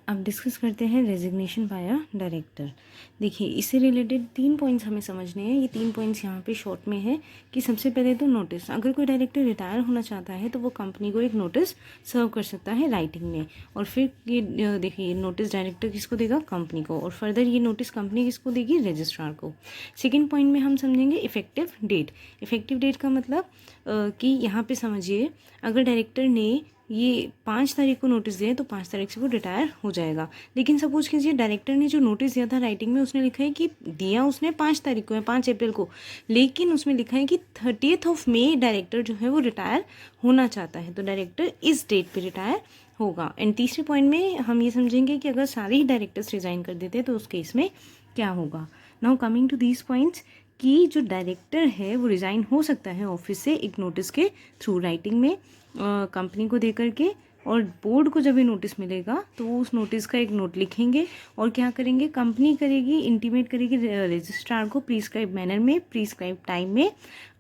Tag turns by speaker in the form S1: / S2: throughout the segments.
S1: अब डिस्कस करते हैं रेजिग्नेशन बाय अ डायरेक्टर। देखिए, इससे रिलेटेड 3 पॉइंट्स हमें समझने हैं। ये 3 पॉइंट्स यहाँ पे शॉर्ट में है कि सबसे पहले तो नोटिस, अगर कोई डायरेक्टर रिटायर होना चाहता है तो वो कंपनी को एक नोटिस सर्व कर सकता है राइटिंग में, और फिर ये देखिए नोटिस डायरेक्टर किसको देगा, कंपनी को, और फर्दर ये नोटिस कंपनी किसको देगी, रजिस्ट्रार को। सेकेंड पॉइंट में हम समझेंगे इफेक्टिव डेट। इफेक्टिव डेट का मतलब कि यहाँ पे समझिए, अगर डायरेक्टर ने ये 5 तारीख को नोटिस दिया है तो 5 तारीख से वो रिटायर हो जाएगा। लेकिन सपोज कीजिए डायरेक्टर ने जो नोटिस दिया था राइटिंग में, उसने लिखा है कि दिया उसने 5 तारीख को है, 5 अप्रैल को, लेकिन उसमें लिखा है कि 30 मई डायरेक्टर जो है वो रिटायर होना चाहता है, तो डायरेक्टर इस डेट पे रिटायर होगा। एंड तीसरे पॉइंट में हम ये समझेंगे कि अगर सारे ही डायरेक्टर्स रिजाइन कर देते हैं तो उस केस में क्या होगा। Now coming to these points, कि जो डायरेक्टर है वो रिज़ाइन हो सकता है ऑफिस से एक नोटिस के थ्रू राइटिंग में कंपनी को दे करके, और बोर्ड को जब ये नोटिस मिलेगा तो वो उस नोटिस का एक नोट लिखेंगे और क्या करेंगे, कंपनी करेगी, इंटीमेट करेगी रजिस्ट्रार को प्रिस्क्राइब मैनर में, प्रिस्क्राइब टाइम में,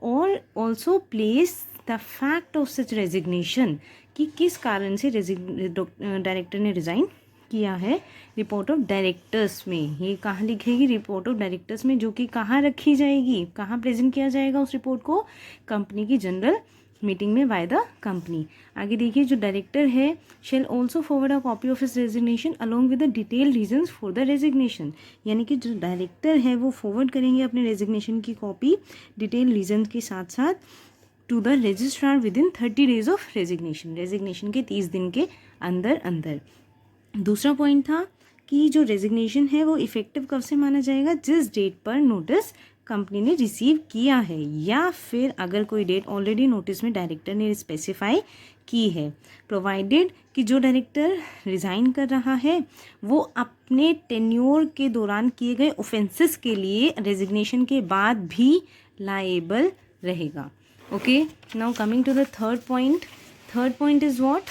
S1: और also place the fact of such resignation, कि किस कारण से डायरेक्टर ने रिज़ाइन किया है, रिपोर्ट ऑफ डायरेक्टर्स में। ये कहाँ लिखेगी, रिपोर्ट ऑफ डायरेक्टर्स में, जो कि कहाँ रखी जाएगी, कहाँ प्रेजेंट किया जाएगा उस रिपोर्ट को, कंपनी की जनरल मीटिंग में बाय द कंपनी। आगे देखिए, जो डायरेक्टर है shell also forward a copy of his resignation along with the detail reasons for the resignation, यानी कि जो डायरेक्टर है वो फॉरवर्ड करेंगे अपने रेजिग्नेशन की कॉपी डिटेल रीजन के साथ साथ to the registrar within 30 days of resignation, resignation के 30 दिन के अंदर अंदर। दूसरा पॉइंट था कि जो रेजिग्नेशन है वो इफेक्टिव कब से माना जाएगा, जिस डेट पर नोटिस कंपनी ने रिसीव किया है, या फिर अगर कोई डेट ऑलरेडी नोटिस में डायरेक्टर ने स्पेसिफाई की है, प्रोवाइडेड कि जो डायरेक्टर रिज़ाइन कर रहा है वो अपने टेन्योर के दौरान किए गए ऑफेंसेस के लिए रेजिग्नेशन के बाद भी लाएबल रहेगा। Okay, now coming to the third point. Third point is what,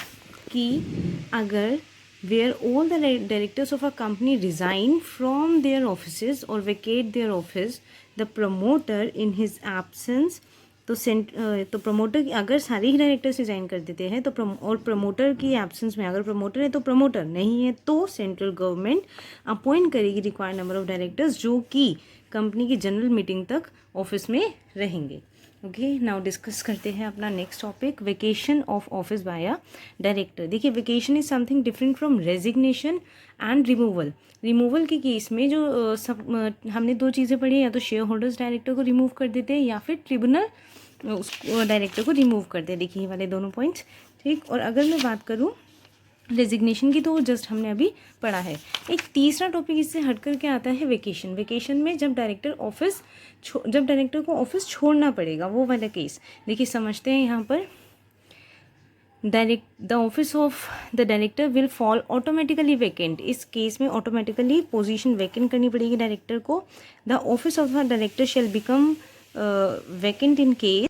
S1: कि अगर where all the directors of a company resign from their offices or vacate their office, the promoter in his absence, तो promoter अगर सारे ही directors resign कर देते हैं तो और प्रमोटर की एब्सेंस में, अगर प्रमोटर है तो प्रमोटर, नहीं है तो सेंट्रल गवर्नमेंट अपॉइंट करेगी रिक्वायर्ड नंबर ऑफ डायरेक्टर्स, जो कि कंपनी की जनरल मीटिंग तक ऑफिस में रहेंगे। ओके, नाउ डिस्कस करते हैं अपना next topic, vacation of office by a director. देखिए, vacation is something different from resignation and removal. Removal के केस में जो हमने 2 चीज़ें पढ़ी, या तो शेयर होल्डर्स डायरेक्टर को रिमूव कर देते हैं या फिर ट्रिब्यूनल उस डायरेक्टर को रिमूव कर दे। देखिए ये वाले दोनों पॉइंट्स, ठीक। और अगर मैं बात करूँ रेजिग्नेशन की, तो वो जस्ट हमने अभी पढ़ा है। एक तीसरा टॉपिक इससे हट करके आता है वेकेशन। वेकेशन में जब डायरेक्टर को ऑफिस छोड़ना पड़ेगा, वो वाला केस। देखिए समझते हैं यहाँ पर, the office of the director will fall automatically vacant. इस केस में ऑटोमेटिकली पोजीशन वैकेंट करनी पड़ेगी डायरेक्टर को। The office of the director shell become vacant in case,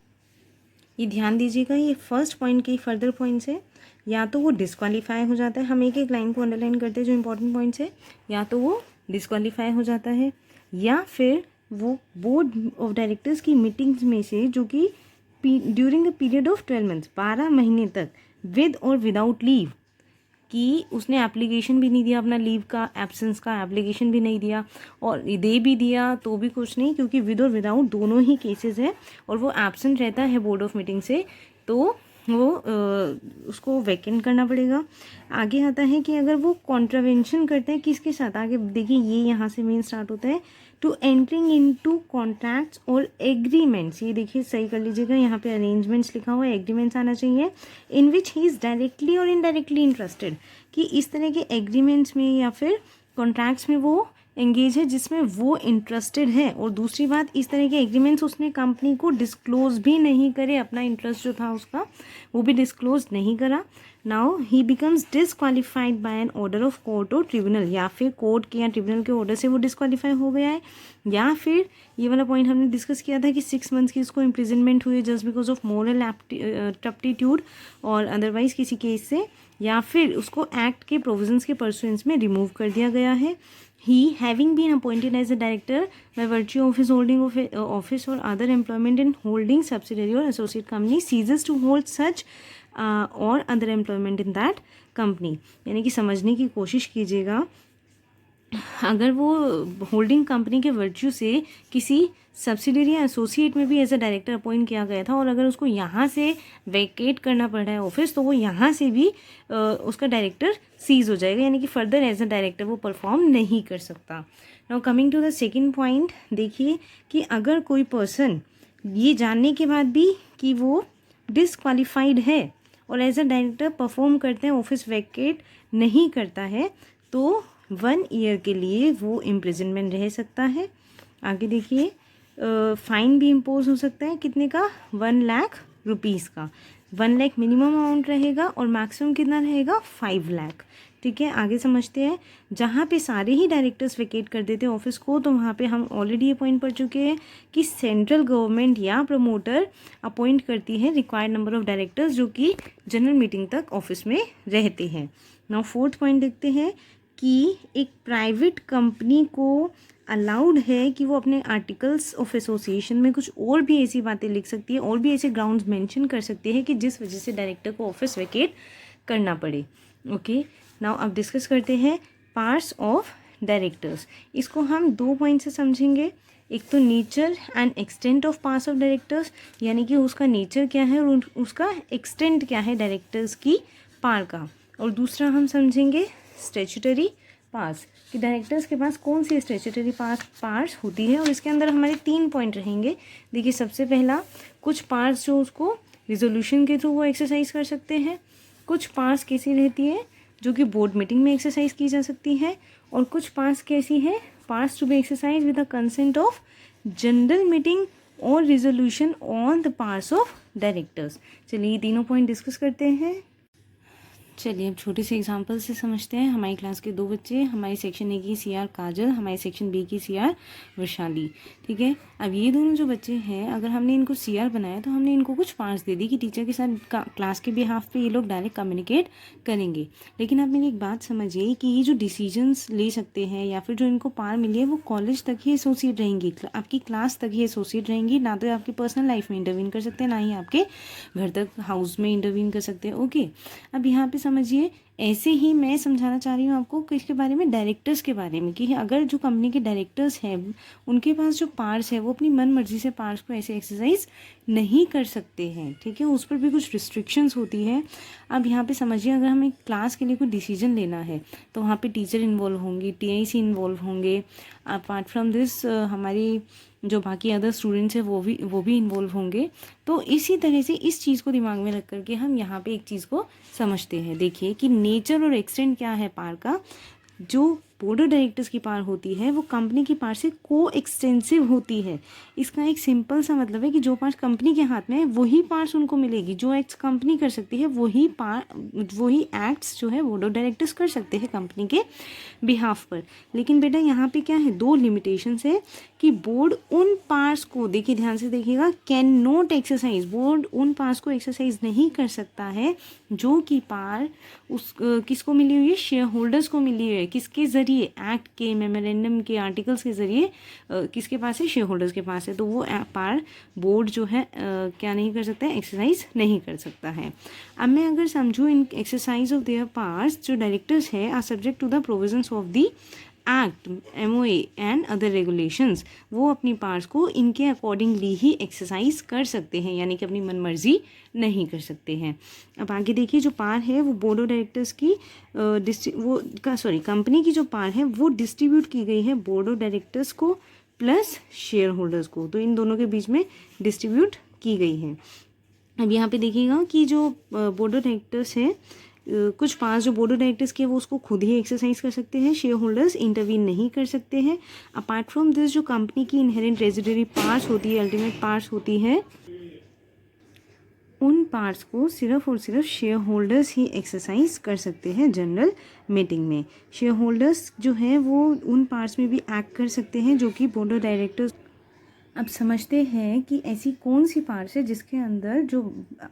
S1: ये ध्यान दीजिएगा, ये फर्स्ट पॉइंट के फर्दर पॉइंट्स है। या तो वो डिस्क्वालीफाई हो जाता है, हम एक एक लाइन को अंडरलाइन करते हैं जो इंपॉर्टेंट पॉइंट्स है, या तो वो डिस्क्वालीफाई हो जाता है, या फिर वो बोर्ड ऑफ डायरेक्टर्स की मीटिंग्स में से, जो कि during the period of 12 months, 12 महीने तक, विद और विदाउट लीव, कि उसने एप्लीकेशन भी नहीं दिया अपना लीव का, एब्सेंस का एप्लीकेशन भी नहीं दिया, और दे भी दिया तो भी कुछ नहीं, क्योंकि विद और विदाउट दोनों ही केसेस है, और वो एब्सेंट रहता है बोर्ड ऑफ मीटिंग से, तो वो उसको वैकेंट करना पड़ेगा। आगे आता है कि अगर वो कॉन्ट्रावेंशन करते हैं किसके साथ, आगे देखिए ये यहाँ से मेन स्टार्ट होता है, टू एंटरिंग इनटू कॉन्ट्रैक्ट्स और एग्रीमेंट्स। ये देखिए सही कर लीजिएगा, यहाँ पे अरेंजमेंट्स लिखा हुआ है, एग्रीमेंट्स आना चाहिए, इन विच ही इज़ डायरेक्टली और इनडायरेक्टली इंटरेस्टेड, कि इस तरह के एग्रीमेंट्स में या फिर कॉन्ट्रैक्ट्स में वो एंगेज है जिसमें वो इंटरेस्टेड है। और दूसरी बात, इस तरह के एग्रीमेंट्स उसने कंपनी को डिस्क्लोज भी नहीं करे, अपना इंटरेस्ट जो था उसका वो भी डिस्क्लोज नहीं करा। Now he becomes disqualified by an order of court और ट्रिब्यूनल, या फिर कोर्ट के या ट्रिब्यूनल के ऑर्डर से वो डिसक्वालीफाई हो गया है, या फिर ये वाला पॉइंट हमने डिस्कस किया था कि 6 मंथ्स की इसको इम्प्रिजनमेंट हुई जस्ट बिकॉज ऑफ मोरल टप्टीट्यूड और अदरवाइज किसी केस से, या फिर उसको एक्ट के प्रोविजंस के परसुएंस में रिमूव कर दिया गया है। He, having been appointed as a director by virtue of his holding of office or other employment in holding subsidiary or associate company, ceases to hold such or other employment in that company, यानी कि समझने की कोशिश कीजिएगा। अगर वो holding company के virtue से किसी सब्सिडियरी या एसोसिएट में भी एज अ डायरेक्टर अपॉइंट किया गया था और अगर उसको यहाँ से वैकेट करना पड़ रहा है ऑफिस, तो वो यहाँ से भी उसका डायरेक्टर सीज हो जाएगा, यानी कि फर्दर एज अ डायरेक्टर वो परफॉर्म नहीं कर सकता। Now coming to the second point, देखिए कि अगर कोई पर्सन ये जानने के बाद भी कि वो डिसक्वालीफाइड है और एज अ डायरेक्टर परफॉर्म करते हैं, ऑफिस वैकेट नहीं करता है, तो 1 ईयर के लिए वो इम्प्रिजनमेंट रह सकता है। आगे देखिए, फाइन भी इम्पोज हो सकता है, कितने का, 1 लाख रुपीज़ का। 1 लाख मिनिमम अमाउंट रहेगा और मैक्सिमम कितना रहेगा, 5 लाख। ठीक है, आगे समझते हैं। जहाँ पे सारे ही डायरेक्टर्स वेकेट कर देते हैं ऑफिस को, तो वहाँ पे हम ऑलरेडी ये पॉइंट पढ़ चुके हैं कि सेंट्रल गवर्नमेंट या प्रमोटर अपॉइंट करती है रिक्वायर्ड नंबर ऑफ डायरेक्टर्स, जो कि जनरल मीटिंग तक ऑफिस में रहते हैं। नाउ फोर्थ पॉइंट देखते हैं कि एक प्राइवेट कंपनी को अलाउड है कि वो अपने आर्टिकल्स ऑफ एसोसिएशन में कुछ और भी ऐसी बातें लिख सकती है और भी ऐसे ग्राउंड्स मेंशन कर सकती है कि जिस वजह से डायरेक्टर को ऑफिस वेकेट करना पड़े। ओके, नाउ अब डिस्कस करते हैं पार्ट्स ऑफ डायरेक्टर्स। इसको हम 2 पॉइंट से समझेंगे। एक तो nature and extent of parts of directors, यानी कि उसका नेचर क्या है और उसका एक्सटेंट क्या है डायरेक्टर्स की पार का। और दूसरा हम समझेंगे स्टैट्यूटरी पार्ट्स, कि डायरेक्टर्स के पास कौन सी स्टैट्यूटरी पार्ट्स होती है, और इसके अंदर हमारे 3 पॉइंट रहेंगे। देखिए, सबसे पहला, कुछ पार्ट्स जो उसको रिजोल्यूशन के थ्रू वो एक्सरसाइज कर सकते हैं। कुछ पार्ट्स कैसी रहती है जो कि बोर्ड मीटिंग में एक्सरसाइज की जा सकती है, और कुछ पार्ट्स कैसी है, parts to be exercise with the consent of general meeting और resolution on the parts of directors. चलिए ये तीनों पॉइंट डिस्कस करते हैं। चलिए अब छोटे से एग्जांपल से समझते हैं। हमारी क्लास के 2 बच्चे, हमारी सेक्शन ए की CR काजल, हमारे सेक्शन बी की CR वैशाली। ठीक है, अब ये दोनों जो बच्चे हैं, अगर हमने इनको CR बनाया तो हमने इनको कुछ पार्ट्स दे दी कि टीचर के साथ क्लास के बिहाफ पे ये लोग डायरेक्ट कम्युनिकेट करेंगे। लेकिन आप मेरी एक बात समझिए कि ये जो डिसीजंस ले सकते हैं या फिर जो इनको पावर मिली है, वो कॉलेज तक ही एसोसिएट रहेंगी, आपकी क्लास तक ही एसोसिएट रहेंगी, ना तो आपकी पर्सनल लाइफ में इंटरवीन कर सकते हैं, ना ही आपके घर तक हाउस में इंटरवीन कर सकते हैं। ओके, अब यहाँ पे समझिए, ऐसे ही मैं समझाना चाह रही हूँ आपको किसके बारे में, डायरेक्टर्स के बारे में, कि अगर जो कंपनी के डायरेक्टर्स हैं उनके पास जो पार्ट्स है वो अपनी मन मर्जी से पार्ट्स को ऐसे एक्सरसाइज नहीं कर सकते हैं। ठीक है, उस पर भी कुछ रिस्ट्रिक्शंस होती है। अब यहाँ पे समझिए, अगर हमें क्लास के लिए कोई डिसीजन लेना है तो वहाँ पे टीचर इन्वॉल्व होंगी, TIC इन्वॉल्व होंगे। अपार्ट फ्रॉम दिस हमारी जो बाकी अदर स्टूडेंट्स हैं वो भी इन्वॉल्व होंगे। तो इसी तरह से इस चीज़ को दिमाग में रख करके हम यहाँ पे एक चीज़ को समझते हैं। देखिए कि नेचर और एक्सटेंट क्या है पार का। जो बोर्ड ऑफ डायरेक्टर्स की पार होती है वो कंपनी की पार से को एक्सटेंसिव होती है। इसका एक सिंपल सा मतलब है कि जो पार्ट्स कंपनी के हाथ में है वही पार्ट्स उनको मिलेगी। जो एक्ट्स कंपनी कर सकती है वही एक्ट्स जो है बोर्ड ऑफ डायरेक्टर्स कर सकते हैं कंपनी के बिहाफ पर। लेकिन बेटा यहाँ पे क्या है, 2 लिमिटेशंस है कि बोर्ड उन पार्ट्स को, देखिए ध्यान से देखिएगा, कैन नॉट एक्सरसाइज, बोर्ड उन पार्ट्स को एक्सरसाइज नहीं कर सकता है जो कि पार किसको मिली हुई है, शेयर होल्डर्स को मिली हुई है। किसके ज़रिए, एक्ट के, मेमोरेंडम के, आर्टिकल्स के ज़रिए किसके पास है, शेयर होल्डर्स के पास है। तो वो पार बोर्ड जो है क्या नहीं कर सकता है, एक्सरसाइज नहीं कर सकता है। अब मैं अगर समझूँ in exercise of their parts, जो डायरेक्टर्स है are subject to the provisions of the act, MOA and other regulations, वो अपनी पार्ट्स को इनके अकॉर्डिंगली ही एक्सरसाइज कर सकते हैं, यानी कि अपनी मनमर्जी नहीं कर सकते हैं। अब आगे देखिए, जो पार है वो बोर्ड ऑफ डायरेक्टर्स की कंपनी की जो पार है वो डिस्ट्रीब्यूट की गई है बोर्ड ऑफ डायरेक्टर्स को प्लस शेयर होल्डर्स को, तो इन दोनों के बीच में डिस्ट्रीब्यूट की गई है। अब यहाँ पे देखिएगा कि जो बोर्ड ऑफ डायरेक्टर्स है, कुछ पार्ट्स जो बोर्ड ऑफ डायरेक्टर्स के वो उसको खुद ही एक्सरसाइज कर सकते हैं, शेयर होल्डर्स इंटरवीन नहीं कर सकते हैं। अपार्ट फ्रॉम दिस, जो कंपनी की इनहेरेंट रेजिडरी पार्ट्स होती है, अल्टीमेट पार्ट्स होती है, उन पार्ट्स को सिर्फ और सिर्फ शेयर होल्डर्स ही एक्सरसाइज कर सकते हैं जनरल मीटिंग में। शेयर होल्डर्स जो है वो उन पार्ट्स में भी एक्ट कर सकते हैं जो कि बोर्ड ऑफ डायरेक्टर्स। अब समझते हैं कि ऐसी कौन सी पार्ट्स है जिसके अंदर जो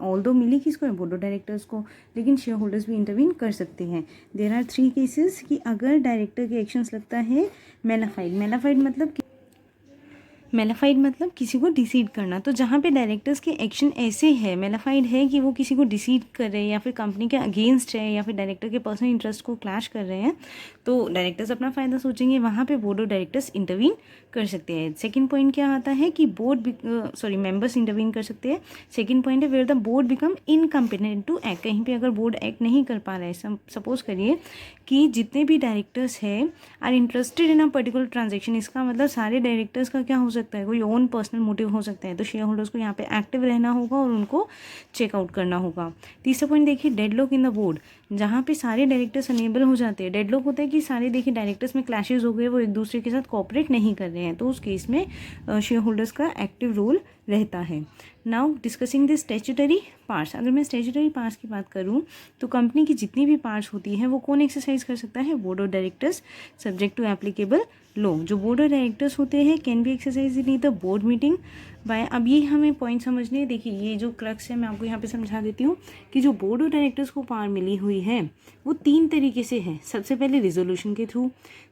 S1: ऑल्दो मिली किसको है, बोर्ड ऑफ डायरेक्टर्स को, लेकिन शेयर होल्डर्स भी इंटरवीन कर सकते हैं। देयर आर 3 केसेस कि अगर डायरेक्टर के एक्शंस लगता है मेलाफाइड मतलब मेलाफाइड मतलब किसी को डिसीड करना। तो जहाँ पे डायरेक्टर्स के एक्शन ऐसे है, मेलाफाइड है कि वो किसी को डिसीड कर रहे हैं या फिर कंपनी के अगेंस्ट है या फिर डायरेक्टर के पर्सनल इंटरेस्ट को क्लैश कर रहे हैं, तो डायरेक्टर्स अपना फ़ायदा सोचेंगे, वहाँ पे बोर्ड ऑफ डायरेक्टर्स इंटरवीन कर सकते हैं। सेकंड पॉइंट क्या आता है कि मेंबर्स इंटरवीन कर सकते हैं। सेकंड पॉइंट है where the board become incompetent to act. कहीं पे अगर बोर्ड एक्ट नहीं कर पा रहा है, सपोज करिए कि जितने भी डायरेक्टर्स हैं are interested in a particular transaction, इसका मतलब सारे डायरेक्टर्स का क्या हो सकता है, कोई ओन पर्सनल मोटिव हो सकता है, तो शेयर होल्डर्स को यहाँ पे एक्टिव रहना होगा और उनको चेकआउट करना होगा। तीसरा पॉइंट देखिए, डेडलॉक इन द बोर्ड, जहाँ पे सारे डायरेक्टर्स अनेबल हो जाते हैं। डेडलॉक होता है कि सारे देखिए डायरेक्टर्स में क्लैशेज हो गए, वो एक दूसरे के साथ कोऑपरेट नहीं कर रहे हैं, तो उस केस में शेयर होल्डर्स का एक्टिव रोल रहता है। Now discussing the statutory parts. अगर मैं स्टैट्यूटरी पार्ट्स की बात करूँ तो कंपनी की जितनी भी पार्ट्स होती हैं वो कौन एक्सरसाइज कर सकता है, board of directors subject to applicable law. जो बोर्ड ऑफ डायरेक्टर्स होते हैं can be exercise in the board meeting by. अब ये हमें पॉइंट समझने हैं। देखिए ये जो क्रक्स है मैं आपको यहाँ पे समझा देती हूँ कि जो बोर्ड ऑफ डायरेक्टर्स को पावर मिली हुई है वो 3 तरीके से है। सबसे पहले रिजोल्यूशन के थ्रू,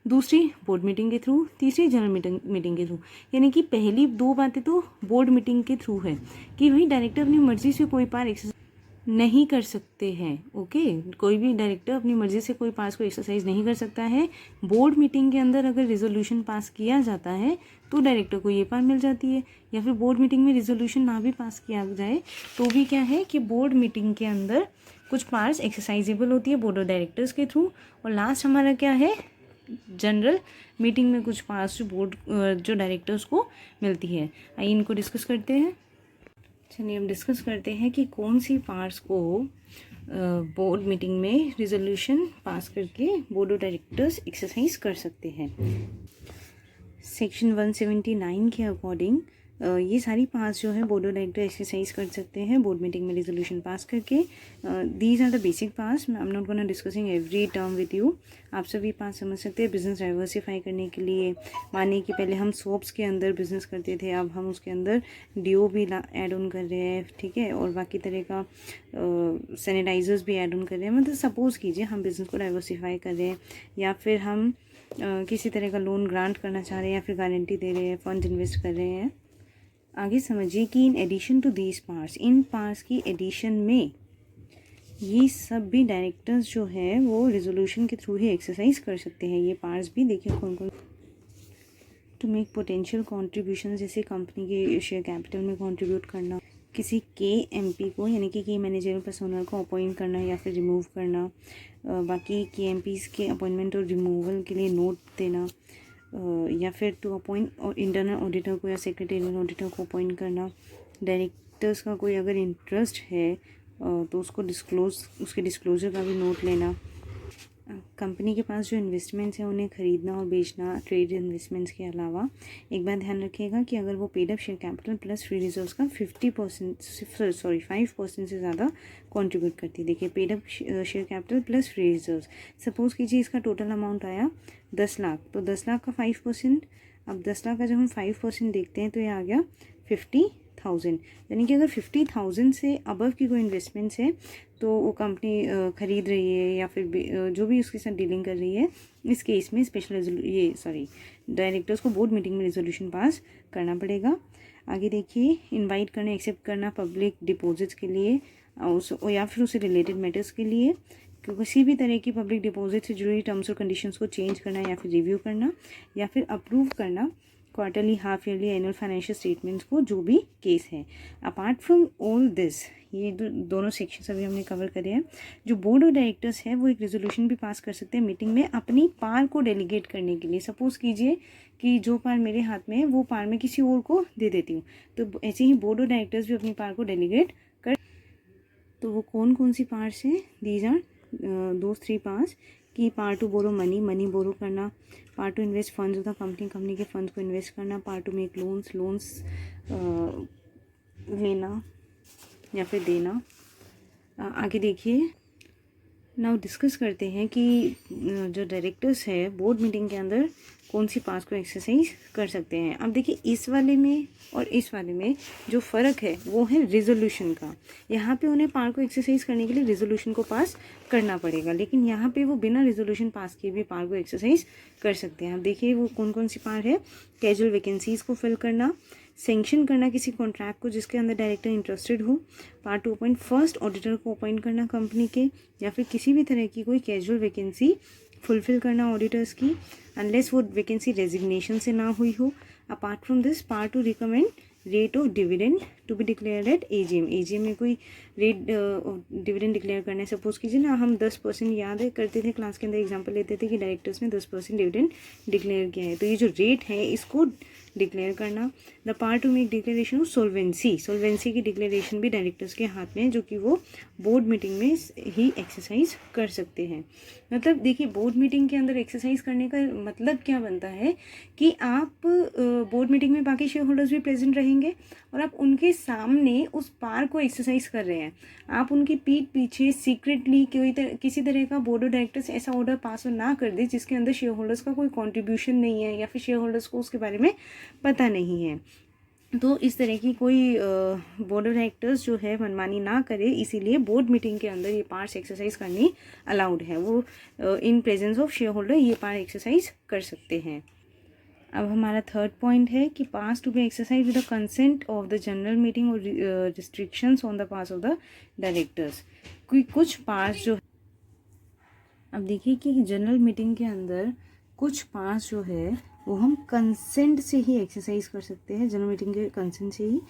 S1: दूसरी बोर्ड मीटिंग के थ्रू, तीसरी जनरल मीटिंग के थ्रू। यानी कि पहली 2 बातें तो बोर्ड मीटिंग के थ्रू है कि भाई डायरेक्टर अपनी मर्जी से कोई पावर एक्सरसाइज नहीं कर सकते हैं। ओके, कोई भी डायरेक्टर अपनी मर्जी से कोई पास को एक्सरसाइज नहीं कर सकता है। बोर्ड मीटिंग के अंदर अगर रिजोल्यूशन पास किया जाता है तो डायरेक्टर को ये पावर मिल जाती है, या फिर बोर्ड मीटिंग में रिजोल्यूशन ना भी पास किया जाए तो भी क्या है कि बोर्ड मीटिंग के अंदर कुछ पावर्स एक्सरसाइजेबल होती है बोर्ड ऑफ डायरेक्टर्स के थ्रू। और लास्ट हमारा क्या है, जनरल मीटिंग में कुछ पावर्स जो डायरेक्टर्स को मिलती है। आइए इनको डिस्कस करते हैं। चलिए हम डिस्कस करते हैं कि कौन सी पार्ट्स को बोर्ड मीटिंग में रिजोल्यूशन पास करके बोर्ड ऑफ डायरेक्टर्स एक्सरसाइज कर सकते हैं। सेक्शन 179 के अकॉर्डिंग ये सारी पास जो है बोर्ड ऑफ डायरेक्टर एक्सरसाइज कर सकते हैं बोर्ड मीटिंग में रिजोल्यूशन पास करके। These are the basic pass. I am not gonna discussing every term with you. आप सभी पास समझ सकते हैं। बिजनेस डाइवर्सिफाई करने के लिए, मानिए कि पहले हम सोप्स के अंदर बिजनेस करते थे, अब हम उसके अंदर डीओ भी ऐड ऑन कर रहे हैं, ठीक है, और बाकी तरह का सैनिटाइजर्स भी ऐड ऑन कर रहे हैं। मतलब सपोज़ कीजिए हम बिज़नेस को डाइवर्सिफाई कर रहे हैं, या फिर हम किसी तरह का लोन ग्रांट करना चाह रहे हैं, या फिर गारंटी दे रहे हैं, फंड इन्वेस्ट कर रहे हैं। आगे समझिए कि in addition to these parts, in parts की एडिशन में ये सब भी डायरेक्टर्स जो है वो रिजोल्यूशन के थ्रू ही एक्सरसाइज कर सकते हैं। ये पार्ट्स भी देखिए कौन कौन। टू मेक पोटेंशियल कॉन्ट्रीब्यूशन, जैसे कंपनी के शेयर कैपिटल में कंट्रीब्यूट करना, किसी के एमपी को यानी कि की मैनेजरल पर्सोनल को अपॉइंट करना या फिर रिमूव करना, बाकी के एमपीज़ के अपॉइंटमेंट और रिमूवल के लिए नोट देना, या फिर टू अपॉइंट इंटरनल ऑडिटर को या सेक्रेटेरियल ऑडिटर को अपॉइंट करना। डायरेक्टर्स का कोई अगर इंटरेस्ट है तो उसके डिस्क्लोजर का भी नोट लेना। कंपनी के पास जो इन्वेस्टमेंट्स हैं उन्हें ख़रीदना और बेचना, ट्रेड इन्वेस्टमेंट्स के अलावा। एक बात ध्यान रखिएगा कि अगर वो paid up share capital plus free reserves का 5% से ज़्यादा कंट्रीब्यूट करती है। देखिए paid up share capital plus free reserves, suppose कीजिए इसका टोटल अमाउंट आया 10 लाख, तो 10 लाख का 5%, अब 10 लाख का जब हम 5% देखते हैं तो ये आ गया 50,000। यानी कि अगर 50,000 से अबव की कोई इन्वेस्टमेंट्स है तो वो कंपनी खरीद रही है या फिर जो भी उसके साथ डीलिंग कर रही है, इस केस में डायरेक्टर्स को बोर्ड मीटिंग में रिजोल्यूशन पास करना पड़ेगा। आगे देखिए, इनवाइट करना, एक्सेप्ट करना पब्लिक डिपॉजिट्स के लिए या फिर उससे रिलेटेड मैटर्स के लिए, किसी भी तरह की पब्लिक डिपॉजिट से जुड़ी टर्म्स और कंडीशंस को चेंज करना या फिर रिव्यू करना, या फिर अप्रूव करना quarterly, half yearly, annual financial statements को, जो भी केस है। अपार्ट फ्रॉम ऑल दिस, ये दोनों सेक्शंस अभी हमने कवर करे हैं। जो बोर्ड ऑफ डायरेक्टर्स है वो एक रेजोल्यूशन भी पास कर सकते हैं मीटिंग में अपनी पावर को डेलीगेट करने के लिए। सपोज़ कीजिए कि जो पावर मेरे हाथ में है वो पावर मैं किसी और को दे देती हूँ, तो ऐसे ही बोर्ड ऑफ डायरेक्टर्स भी अपनी पावर को डेलीगेट कर। तो वो कौन कौन सी पावर्स हैं, दीज आर दोज 3 पावर्स कि power to borrow money borrow करना, power to invest funds of the company के फंड्स को इन्वेस्ट करना, पावर टू मेक लोन्स लेना या फिर देना। आगे देखिए, नाउ डिस्कस करते हैं कि जो डायरेक्टर्स है बोर्ड मीटिंग के अंदर कौन सी पार्ट को एक्सरसाइज कर सकते हैं। अब देखिए इस वाले में और इस वाले में जो फ़र्क है वो है रिजोल्यूशन का। यहाँ पे उन्हें पार्ट को एक्सरसाइज करने के लिए रिजोल्यूशन को पास करना पड़ेगा, लेकिन यहाँ पे वो बिना रिजोल्यूशन पास किए भी पार्ट को एक्सरसाइज कर सकते हैं। अब देखिए वो कौन कौन सी पार्ट है। कैजुअल वैकेंसीज़ को फिल करना, सेंक्शन करना किसी कॉन्ट्रैक्ट को जिसके अंदर डायरेक्टर इंटरेस्टेड हो। पार्ट 2.1 ऑडिटर को अपॉइंट करना कंपनी के, या फिर किसी भी तरह की कोई कैजुअल वैकेंसी फुलफिल करना ऑडिटर्स की, अनलेस वो वैकेंसी रेजिग्नेशन से ना हुई हो। Apart from this, part to recommend rate of dividend to be declared at AGM. AGM में कोई रेट डिविडेंड डिक्लेयर करना है। सपोज कीजिए ना हम 10% याद है करते थे क्लास के अंदर, एग्जांपल लेते थे कि डायरेक्टर्स ने 10% डिविडेंड डिक्लेयर किया है, तो ये जो रेट है इसको डिक्लेयर करना। The part to make declaration of solvency, solvency की डिक्लेरेशन भी डायरेक्टर्स के हाथ में है, जो कि वो बोर्ड मीटिंग में ही एक्सरसाइज कर सकते हैं। मतलब देखिए बोर्ड मीटिंग के अंदर एक्सरसाइज करने का मतलब क्या बनता है कि आप बोर्ड मीटिंग में बाकी शेयर होल्डर्स भी प्रेजेंट रहेंगे और आप उनके सामने उस पार को एक्सरसाइज कर रहे हैं। आप उनकी पीठ पीछे सीक्रेटली किसी तरह का बोर्ड ऑफ डायरेक्टर्स ऐसा ऑर्डर पास ना कर दे जिसके अंदर शेयर होल्डर्स का कोई कॉन्ट्रीब्यूशन नहीं है या फिर शेयर होल्डर्स को उसके बारे में पता नहीं है। तो इस तरह की कोई बोर्ड ऑफ डायरेक्टर्स जो है मनमानी ना करे, इसीलिए बोर्ड मीटिंग के अंदर ये पार्ट्स एक्सरसाइज करनी अलाउड है। वो in presence of shareholder ये पार्ट एक्सरसाइज कर सकते हैं। अब हमारा थर्ड पॉइंट है कि powers to be exercise with the consent of the general meeting और restrictions on the powers of the directors. कुछ पार्ट्स जो, अब देखिए कि जनरल मीटिंग के अंदर कुछ पार्ट्स जो है वो हम कंसेंट से ही एक्सरसाइज कर सकते हैं, जनरल मीटिंग के कंसेंट से ही।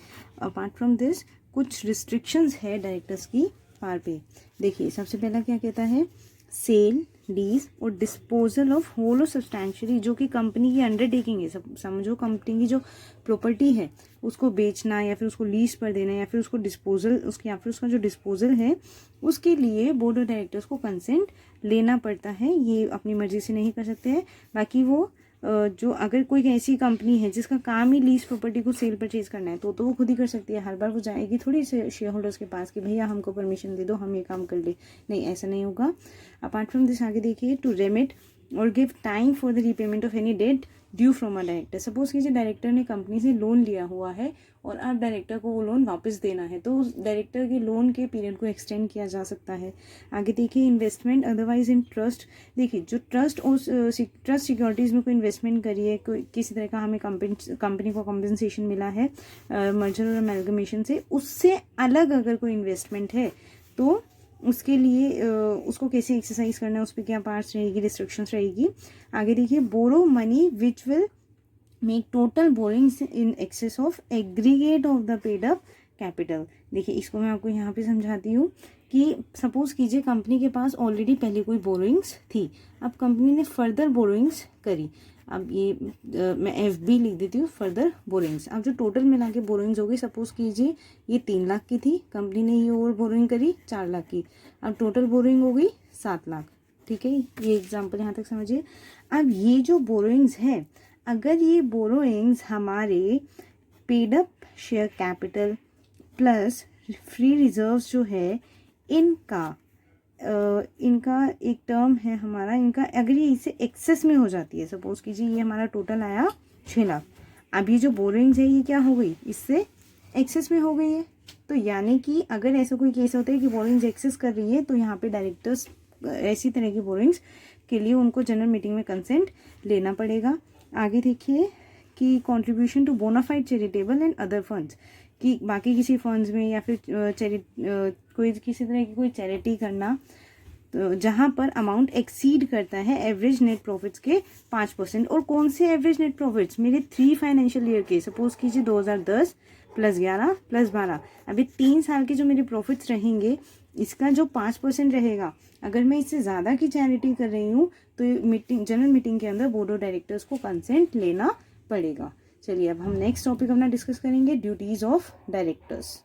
S1: अपार्ट फ्रॉम दिस कुछ रिस्ट्रिक्शंस है डायरेक्टर्स की पार पे। देखिए सबसे पहला क्या कहता है, सेल, लीज और डिस्पोजल ऑफ होल और सब्सटैंशियली, जो कि कंपनी की अंडरटेकिंग है। समझो कंपनी की जो प्रॉपर्टी है उसको बेचना या फिर उसको लीज पर देना या फिर उसको डिस्पोजल उसका जो डिस्पोजल है उसके लिए बोर्ड ऑफ डायरेक्टर्स को कंसेंट लेना पड़ता है। ये अपनी मर्जी से नहीं कर सकते हैं। बाकी वो जो अगर कोई ऐसी कंपनी है जिसका काम ही लीज प्रॉपर्टी को सेल परचेज करना है तो वो खुद ही कर सकती है। हर बार वो जाएगी थोड़ी से शेयर होल्डर्स के पास कि भैया हमको परमिशन दे दो, हम ये काम कर ले। नहीं, ऐसा नहीं होगा। अपार्ट फ्रॉम दिस आगे देखिए, टू रेमिट और give time for the repayment of any debt due from a director. Suppose कीजिए डायरेक्टर ने कंपनी से लोन लिया हुआ है और अब डायरेक्टर को वो लोन वापस देना है, तो उस डायरेक्टर के लोन के पीरियड को एक्सटेंड किया जा सकता है। आगे देखिए, इन्वेस्टमेंट अदरवाइज इन ट्रस्ट। देखिए जो ट्रस्ट और ट्रस्ट सिक्योरिटीज़ में कोई इन्वेस्टमेंट करी है, कोई किसी तरह का हमें कंपनी को कॉम्पनसेशन मिला है मर्जर और अमेलगमेशन से, उससे अलग अगर कोई इन्वेस्टमेंट है तो उसके लिए उसको कैसे एक्सरसाइज करना है, उस पर क्या पार्ट्स रहेगी, रिस्ट्रिक्शंस रहेगी। आगे देखिए, borrow money which will make total borrowings in excess of aggregate of the paid up capital. देखिए इसको मैं आपको यहाँ पे समझाती हूँ कि सपोज कीजिए कंपनी के पास ऑलरेडी पहले कोई बोरोइंग्स थी, अब कंपनी ने फर्दर बोरोइंग्स करी। अब ये मैं FB लिख देती हूँ, फर्दर बोरोइंग्स। अब जो टोटल मिला के बोरोइंग्स हो गई, सपोज कीजिए ये 3 लाख की थी, कंपनी ने ये और बोरोइंग करी 4 लाख की, अब टोटल बोरोइंग हो गई 7 लाख। ठीक है, ये एग्जाम्पल यहाँ तक समझिए। अब ये जो बोरोइंग्स है, अगर ये बोरोइंग्स हमारे paid up share capital plus free reserves जो है इनका एक टर्म है हमारा, इनका अगर ये इससे एक्सेस में हो जाती है, सपोज कीजिए ये हमारा टोटल आया 6 लाख, अब ये जो बोरोइंग्स है ये क्या हो गई, इससे एक्सेस में हो गई है। तो यानी कि अगर ऐसा कोई केस होता है कि बोरोइंग्स एक्सेस कर रही है तो यहाँ पे डायरेक्टर्स ऐसी तरह की बोरोइंग्स के लिए उनको जनरल मीटिंग में कंसेंट लेना पड़ेगा। आगे देखिए कि contribution to bona fide charitable and other funds, कि बाकी किसी फंड्स में या फिर कोई किसी तरह की कोई चैरिटी करना, तो जहाँ पर अमाउंट एक्सीड करता है एवरेज नेट प्रॉफिट्स के 5%। और कौन से एवरेज नेट प्रॉफिट्स, मेरे 3 फाइनेंशियल ईयर के, सपोज कीजिए 2010 + 11 + 12, अभी 3 साल के जो मेरे प्रॉफिट्स रहेंगे इसका जो 5% रहेगा, अगर मैं इससे ज़्यादा की चैरिटी कर रही हूँ तो जनरल मीटिंग के अंदर बोर्ड ऑफ डायरेक्टर्स को कंसेंट लेना पड़ेगा। चलिए अब हम नेक्स्ट टॉपिक अपना डिस्कस करेंगे, ड्यूटीज़ ऑफ डायरेक्टर्स।